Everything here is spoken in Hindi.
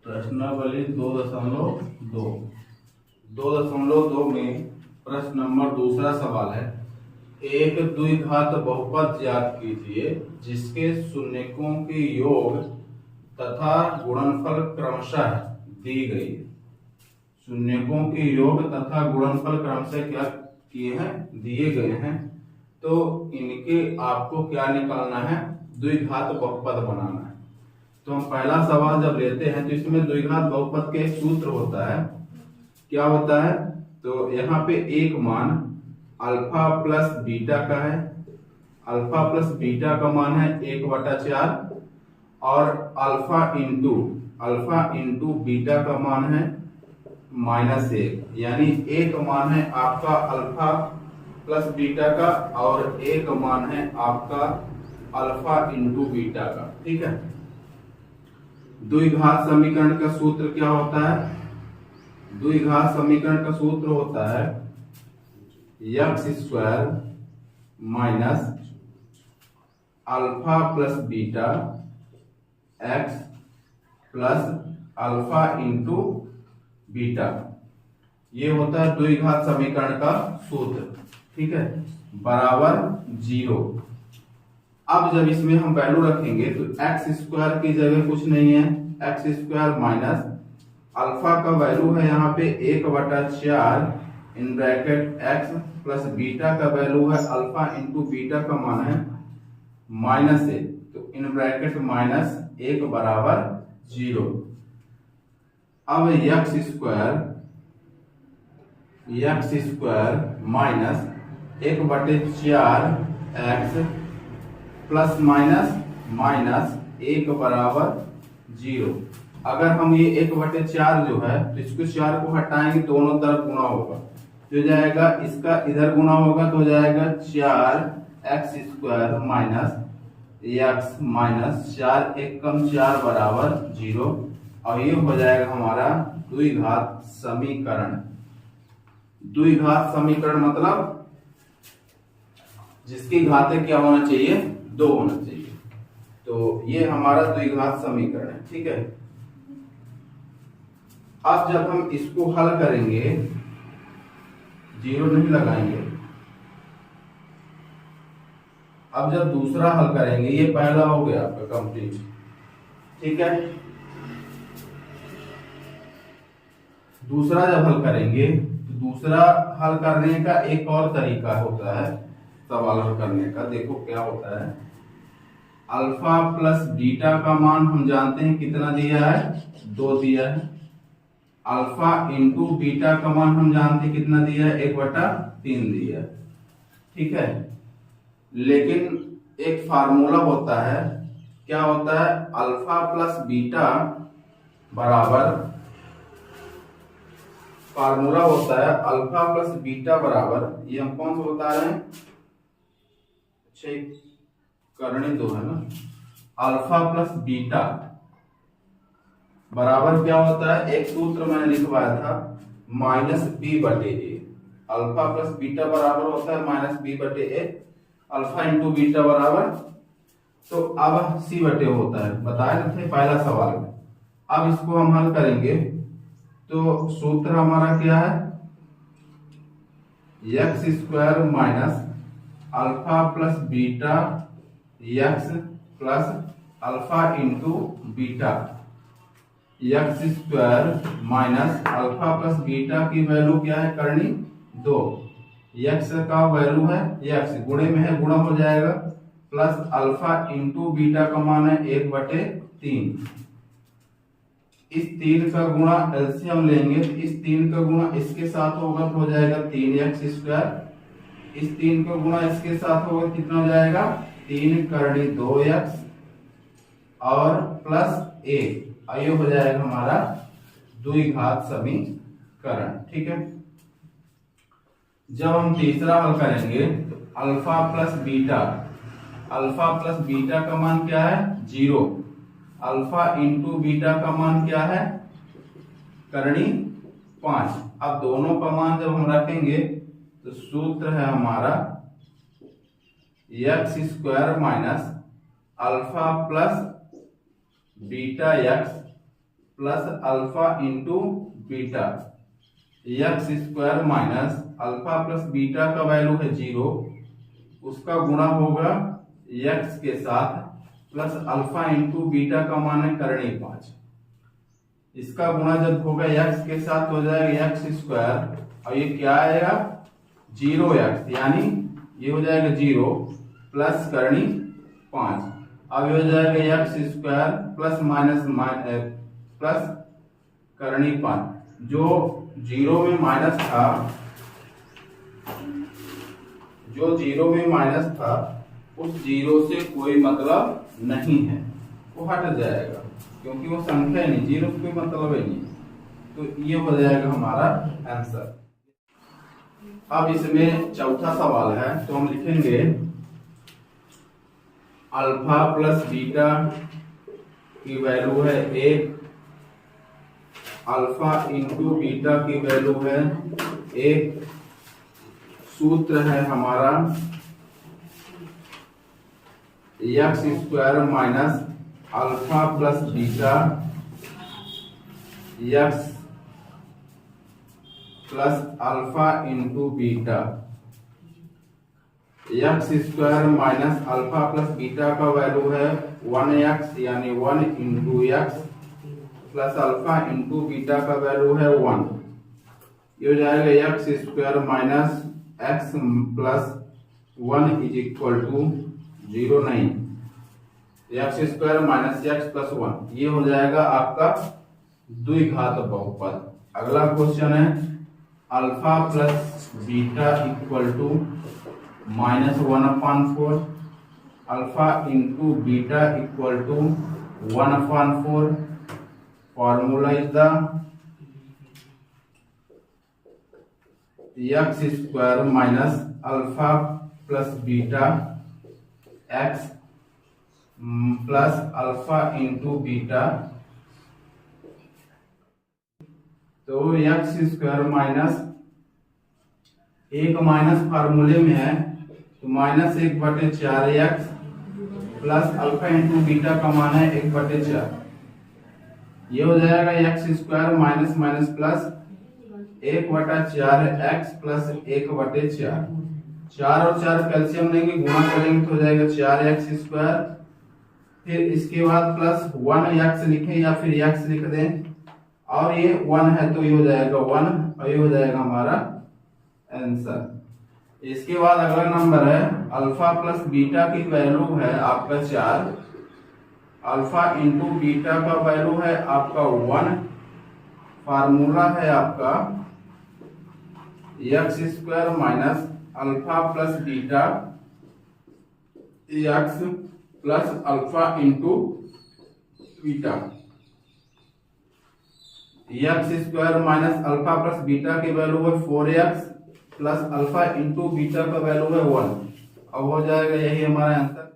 प्रश्नावली 2.2 2.2 में प्रश्न नंबर दूसरा सवाल है, एक द्विघात बहुपद ज्ञात कीजिए जिसके शून्यकों के योग तथा गुणनफल क्रमशः दी गई है। शून्यकों के योग तथा गुणनफल क्रमशः क्या किए हैं, दिए गए हैं। तो इनके आपको क्या निकालना है, द्विघात बहुपद बनाना है। तो हम पहला सवाल जब लेते हैं तो इसमें द्विघात बहुपद के एक सूत्र होता है। क्या होता है, तो यहाँ पे एक मान अल्फा प्लस बीटा का है। अल्फा प्लस बीटा का मान है 1/4 और अल्फा इंटू बीटा का मान है -1। यानी एक मान है आपका अल्फा प्लस बीटा का और एक मान है आपका अल्फा इंटू बीटा का। ठीक है। द्विघात समीकरण का सूत्र क्या होता है, द्विघात समीकरण का सूत्र होता है x² minus alpha plus beta x plus alpha into beta. ये होता है द्विघात समीकरण का सूत्र। ठीक है, बराबर 0। अब जब इसमें हम वैल्यू रखेंगे तो x² की जगह कुछ नहीं है, x² माइनस अल्फा का वैल्यू है यहाँ पे 1/4 in bracket x plus beta का वैल्यू है अल्फा इंटू बीटा का मान है -1, तो इन ब्रैकेट -1 बराबर 0। अब x² minus 1/4 x plus minus 1 बराबर 0। अगर हम ये 1/4 जो है तो इसको 4 को हटाएंगे, दोनों तरफ गुणा होगा तो जाएगा, इसका इधर गुणा होगा तो जाएगा 4x² माइनस x माइनस 4 1 कम 4 बराबर 0। और ये हो जाएगा हमारा द्विघात समीकरण। द्विघात समीकरण मतलब जिसकी घातें क्या होना चाहिए, 2 होना चाहिए। तो ये हमारा द्विघात समीकरण है। ठीक है। अब जब हम इसको हल करेंगे, 0 नहीं लगाएंगे। अब जब दूसरा हल करेंगे, ये पहला हो गया आपका कंप्लीट। ठीक है। दूसरा जब हल करेंगे तो दूसरा हल करने का एक और तरीका होता है सवाल हल करने का। देखो क्या होता है, अल्फा प्लस बीटा का मान हम जानते हैं कितना दिया है, 2 दिया है। अल्फा इंटू बीटा का मान हम जानते हैं कितना दिया है, 1/3 दिया है। ठीक है। लेकिन एक फार्मूला होता है, क्या होता है, अल्फा प्लस बीटा बराबर, फार्मूला होता है अल्फा प्लस बीटा बराबर, ये हम कौन सा बता रहे हैं, करने दो है ना, अल्फा प्लस बीटा बराबर क्या होता है, एक सूत्र मैंने लिखवाया था -b/a। अल्फा प्लस बीटा बराबर होता है -b/a। अल्फा इंटू बीटा बराबर, तो अब c/a होता है, बताए थे पहला सवाल में। अब इसको हम हल करेंगे तो सूत्र हमारा क्या है, x² minus alpha plus beta x plus alpha into beta. x² minus alpha plus beta की वैल्यू क्या है, करनी 2। x का वैल्यू है x, गुणे में है गुणा हो जाएगा, प्लस अल्फा इंटू बीटा का मान है 1/3। इस 3 का गुणा एलसीएम लेंगे तो इस 3 का गुणा इसके साथ होगा तो हो जाएगा 3x²। इस 3 का गुणा इसके साथ होगा कितना हो जाएगा, 3 करनी 2x और प्लस 1। ये हो जाएगा हमारा द्विघात समीकरण। ठीक है। जब हम तीसरा हल करेंगे तो अल्फा प्लस बीटा का मान क्या है, 0। अल्फा इंटू बीटा का मान क्या है, करनी 5। अब दोनों का मान जब हम रखेंगे तो सूत्र है हमारा x² minus alpha plus beta x plus alpha into beta x square minus alpha plus beta का वैल्यू है 0, उसका गुणा होगा एक्स के साथ प्लस अल्फा इंटू बीटा का मान है करणी 5, इसका गुणा जब होगा एक्स के साथ हो जाएगा एक्स स्क्वायर और ये क्या आएगा 0x, यानी ये हो जाएगा 0 प्लस करणी 5। अब ये हो जाएगा x square plus minus plus करणी 5, जो 0 में माइनस था, जो 0 में माइनस था उस 0 से कोई मतलब नहीं है, वो हट जाएगा क्योंकि वो संख्या नहीं, 0 कोई मतलब ही नहीं। तो ये हो जाएगा हमारा आंसर। अब इसमें चौथा सवाल है, तो हम लिखेंगे अल्फा प्लस बीटा की वैल्यू है 1, अल्फा इंटू बीटा की वैल्यू है 1, सूत्र है हमारा x square minus alpha plus beta x plus alpha into beta. X square minus alpha plus beta का वैल्यू है 1x, यानी 1 into x plus alpha into beta का वैल्यू है 1। ये हो जाएगा x square minus x plus 1 is equal to 0, नहीं, x square minus x plus 1, ये हो जाएगा आपका द्विघात बहुपद। अगला क्वेश्चन है alpha plus beta equal to -1/4, alpha into beta equal to 1/4। Formula is the x square minus alpha plus beta x plus alpha into beta. तो एक्स स्क्वायर माइनस एक माइनस फार्मूले में है तो -1/4x plus alpha into beta का मान है 1/4, ये हो जाएगा x square minus minus plus 1/4x plus 1/4। 4 और 4 कैल्शियम लेंगे, गुणा करेंगे तो हो जाएगा 4x स्क्वायर, फिर इसके बाद प्लस 1x लिखें या फिर x लिख दें, और ये 1 है तो ये हो जाएगा 1 और ये हो जाएगा हमारा आंसर। इसके बाद अगला नंबर है अल्फा प्लस बीटा की वैल्यू है आपका 4, अल्फा इंटू बीटा का वैल्यू है आपका 1। फार्मूला है आपका x square minus alpha plus beta x plus alpha into beta. X square minus alpha plus beta की वैल्यू है 4x plus alpha into beta का वैल्यू है 1, अब हो जाएगा यही हमारा आंसर।